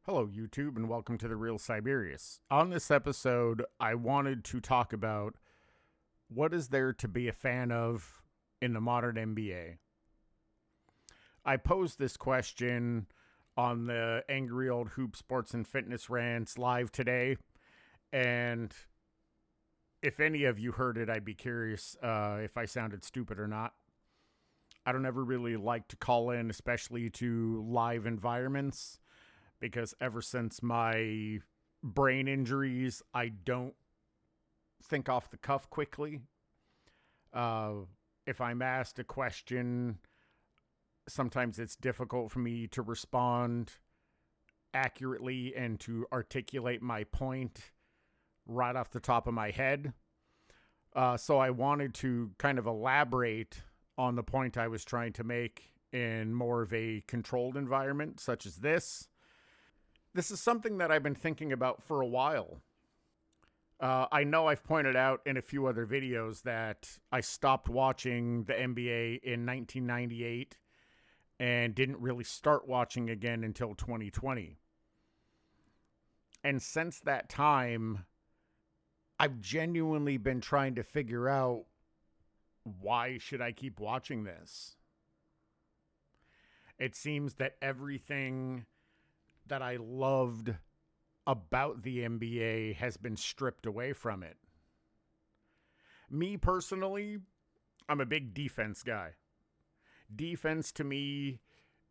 Hello, YouTube, and welcome to The Real Siberius. On this episode, I wanted to talk about what is there to be a fan of in the modern NBA. I posed this question on the Angry Old Hoop Sports and Fitness Rants live today, and if any of you heard it, I'd be curious if I sounded stupid or not. I don't ever really like to call in, especially to live environments, because ever since my brain injuries, I don't think off the cuff quickly. Uh, if I'm asked a question, sometimes it's difficult for me to respond accurately and to articulate my point right off the top of my head. So I wanted to kind of elaborate on the point I was trying to make in more of a controlled environment, such as this. This is something that I've been thinking about for a while. I know I've pointed out in a few other videos that I stopped watching the NBA in 1998 and didn't really start watching again until 2020. And since that time, I've genuinely been trying to figure out, why should I keep watching this? It seems that everything that I loved about the NBA has been stripped away from it. Me personally, I'm a big defense guy. Defense to me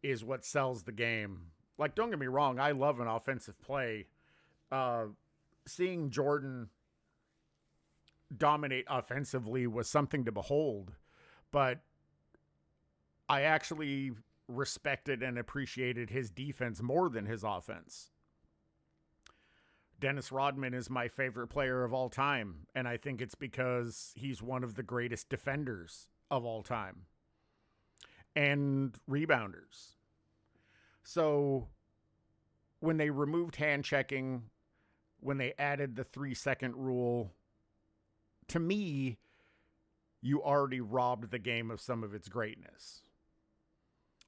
is what sells the game. Like, don't get me wrong, I love an offensive play. Uh, Seeing Jordan dominate offensively was something to behold, but I actually respected and appreciated his defense more than his offense. Dennis Rodman is my favorite player of all time, and I think it's because he's one of the greatest defenders of all time and rebounders. So when they removed hand checking, when they added the 3-second rule, to me, you already robbed the game of some of its greatness.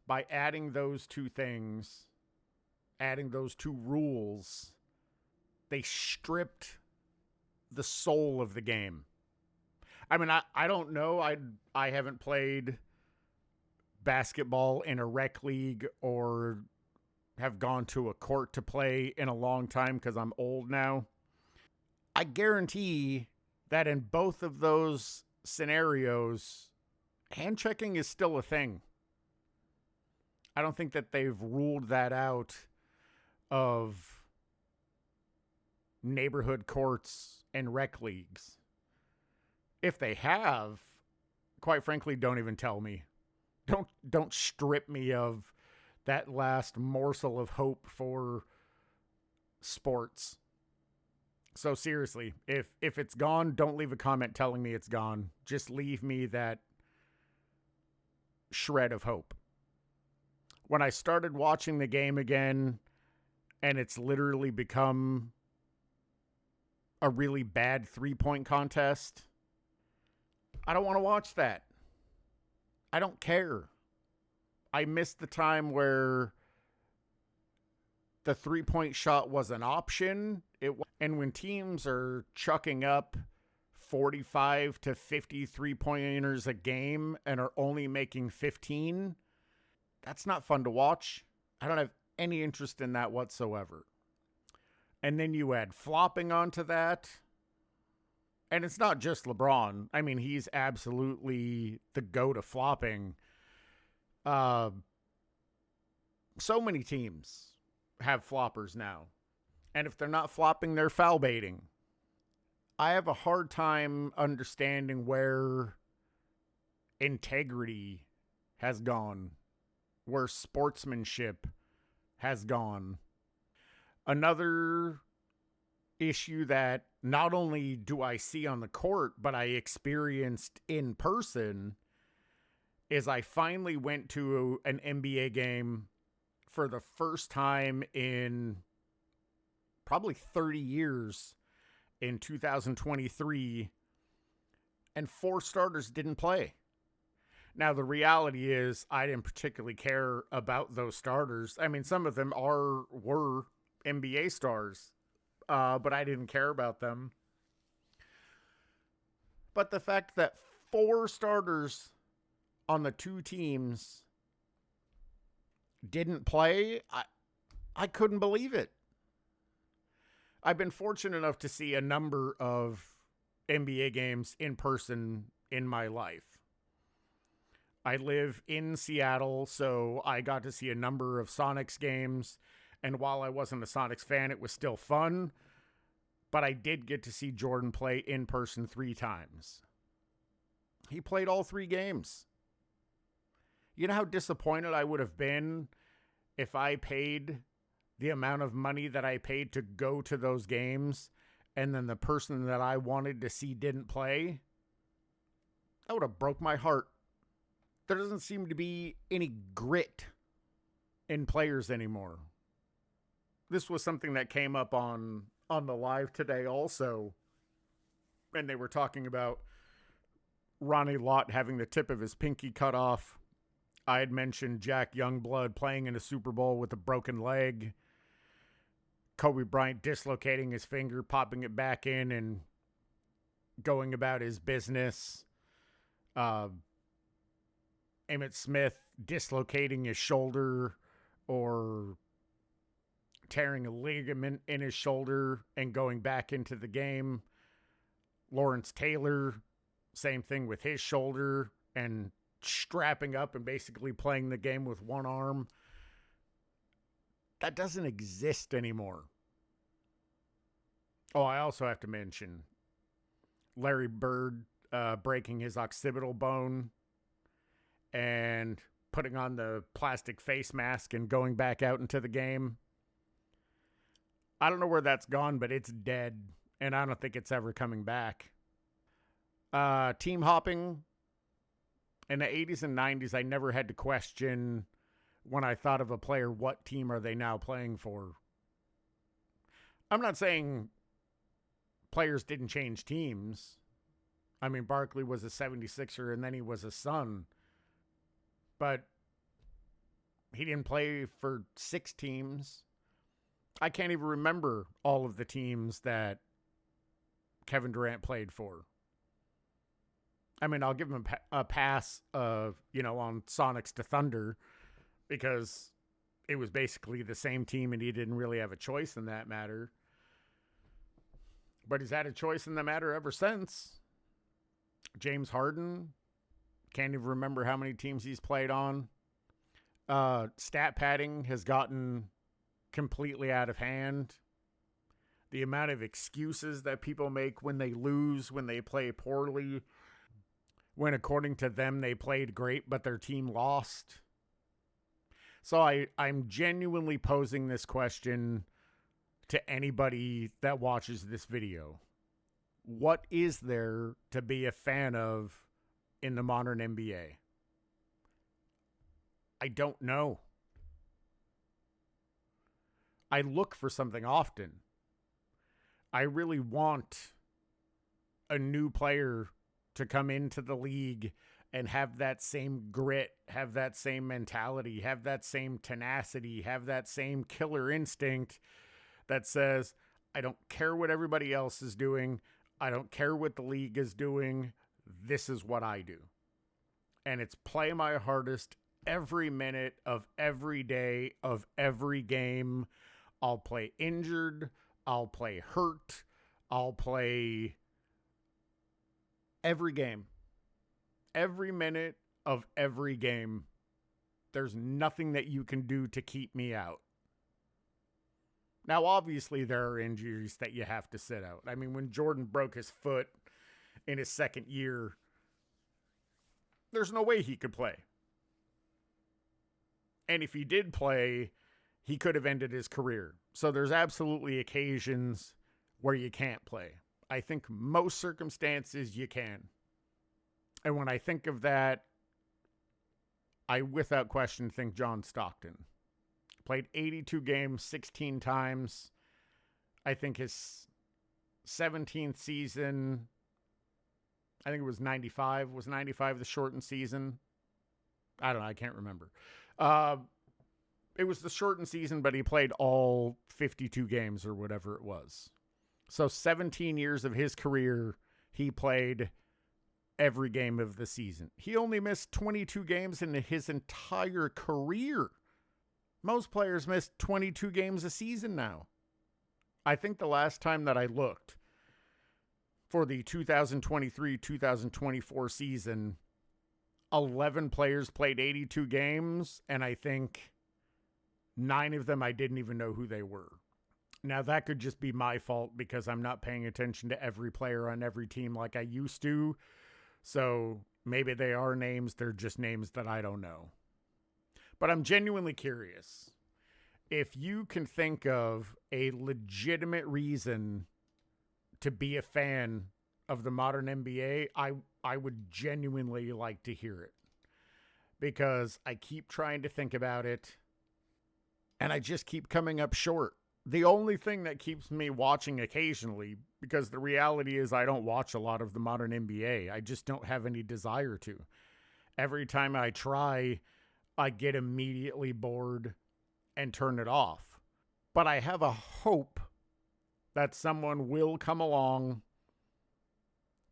By adding those two things, adding those two rules, they stripped the soul of the game. I mean, I don't know. I haven't played basketball in a rec league or have gone to a court to play in a long time because I'm old now. I guarantee that in both of those scenarios, hand checking is still a thing. I don't think that they've ruled that out of neighborhood courts and rec leagues. If they have, quite frankly, don't even tell me. Don't strip me of that last morsel of hope for sports. So seriously, if it's gone, don't leave a comment telling me it's gone. Just leave me that shred of hope. When I started watching the game again, and it's literally become a really bad 3-point contest, I don't want to watch that. I don't care. I missed the time where the 3-point shot was an option. And when teams are chucking up 45 to 50 3-pointers a game and are only making 15, that's not fun to watch. I don't have any interest in that whatsoever. And then you add flopping onto that. And it's not just LeBron. I mean, he's absolutely the GOAT of flopping. So many teams have floppers now. And if they're not flopping, they're foul baiting. I have a hard time understanding where integrity has gone, where sportsmanship has gone. Another issue that not only do I see on the court, but I experienced in person, is I finally went to an NBA game for the first time in probably 30 years in 2023, and 4 starters didn't play. Now, the reality is I didn't particularly care about those starters. I mean, some of them were NBA stars, but I didn't care about them. But the fact that 4 starters on the 2 teams didn't play, I couldn't believe it. I've been fortunate enough to see a number of NBA games in person in my life. I live in Seattle, so I got to see a number of Sonics games. And while I wasn't a Sonics fan, it was still fun. But I did get to see Jordan play in person 3 times. He played all 3 games. You know how disappointed I would have been if I paid the amount of money that I paid to go to those games and then the person that I wanted to see didn't play? That would have broke my heart. There doesn't seem to be any grit in players anymore. This was something that came up on the live today also. And they were talking about Ronnie Lott having the tip of his pinky cut off. I had mentioned Jack Youngblood playing in a Super Bowl with a broken leg. Kobe Bryant dislocating his finger, popping it back in, and going about his business. Emmitt Smith dislocating his shoulder or tearing a ligament in his shoulder and going back into the game. Lawrence Taylor, same thing with his shoulder and strapping up and basically playing the game with one arm. That doesn't exist anymore. Oh, I also have to mention Larry Bird breaking his occipital bone and putting on the plastic face mask and going back out into the game. I don't know where that's gone, but it's dead, and I don't think it's ever coming back. Team hopping. In the 80s and 90s, I never had to question when I thought of a player, what team are they now playing for? I'm not saying players didn't change teams. I mean, Barkley was a 76er and then he was a Sun. But he didn't play for 6 teams. I can't even remember all of the teams that Kevin Durant played for. I mean, I'll give him a pass, on Sonics to Thunder because it was basically the same team and he didn't really have a choice in that matter. But he's had a choice in the matter ever since. James Harden, can't even remember how many teams he's played on. Stat padding has gotten completely out of hand. The amount of excuses that people make when they lose, when they play poorly, when according to them they played great but their team lost. So I'm genuinely posing this question to anybody that watches this video. What is there to be a fan of in the modern NBA? I don't know. I look for something often. I really want a new player to come into the league and have that same grit, have that same mentality, have that same tenacity, have that same killer instinct that says, I don't care what everybody else is doing. I don't care what the league is doing. This is what I do. And it's play my hardest every minute of every day of every game. I'll play injured. I'll play hurt. I'll play every game. Every minute of every game. There's nothing that you can do to keep me out. Now, obviously, there are injuries that you have to sit out. I mean, when Jordan broke his foot in his second year, there's no way he could play. And if he did play, he could have ended his career. So there's absolutely occasions where you can't play. I think most circumstances you can. And when I think of that, I without question think John Stockton. Played 82 games, 16 times. I think his 17th season, I think it was 95. Was 95 the shortened season? I don't know. I can't remember. It was the shortened season, but he played all 52 games or whatever it was. So 17 years of his career, he played every game of the season. He only missed 22 games in his entire career. Most players miss 22 games a season now. I think the last time that I looked for the 2023-2024 season, 11 players played 82 games, and I think 9 of them I didn't even know who they were. Now, that could just be my fault because I'm not paying attention to every player on every team like I used to. So maybe they are names, they're just names that I don't know. But I'm genuinely curious. If you can think of a legitimate reason to be a fan of the modern NBA, I would genuinely like to hear it. Because I keep trying to think about it, and I just keep coming up short. The only thing that keeps me watching occasionally, because the reality is I don't watch a lot of the modern NBA. I just don't have any desire to. Every time I try, I get immediately bored and turn it off. But I have a hope that someone will come along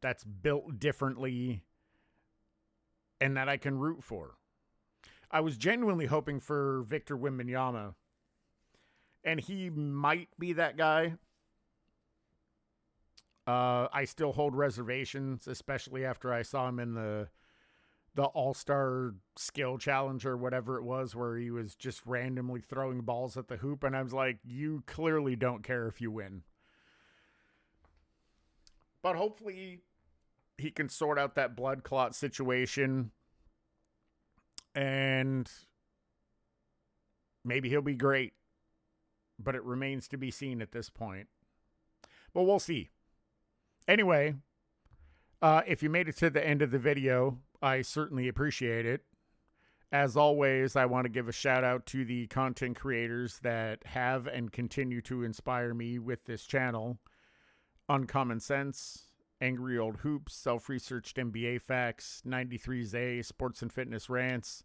that's built differently and that I can root for. I was genuinely hoping for Victor Wembanyama, and he might be that guy. I still hold reservations, especially after I saw him in the All-Star Skill Challenge or whatever it was, where he was just randomly throwing balls at the hoop, and I was like, you clearly don't care if you win. But hopefully he can sort out that blood clot situation, and maybe he'll be great. But it remains to be seen at this point. But we'll see. Anyway, if you made it to the end of the video, I certainly appreciate it. As always, I want to give a shout out to the content creators that have and continue to inspire me with this channel. Uncommon Sense, Angry Old Hoops, Self-Researched NBA Facts, 93Zay, Sports and Fitness Rants,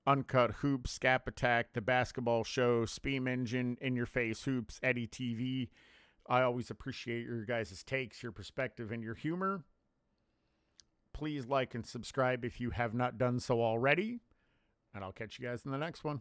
Uncut Hoops, Scap Attack, The Basketball Show, Speam Engine, In Your Face Hoops, Eddie TV. I always appreciate your guys' takes, your perspective, and your humor. Please like and subscribe if you have not done so already. And I'll catch you guys in the next one.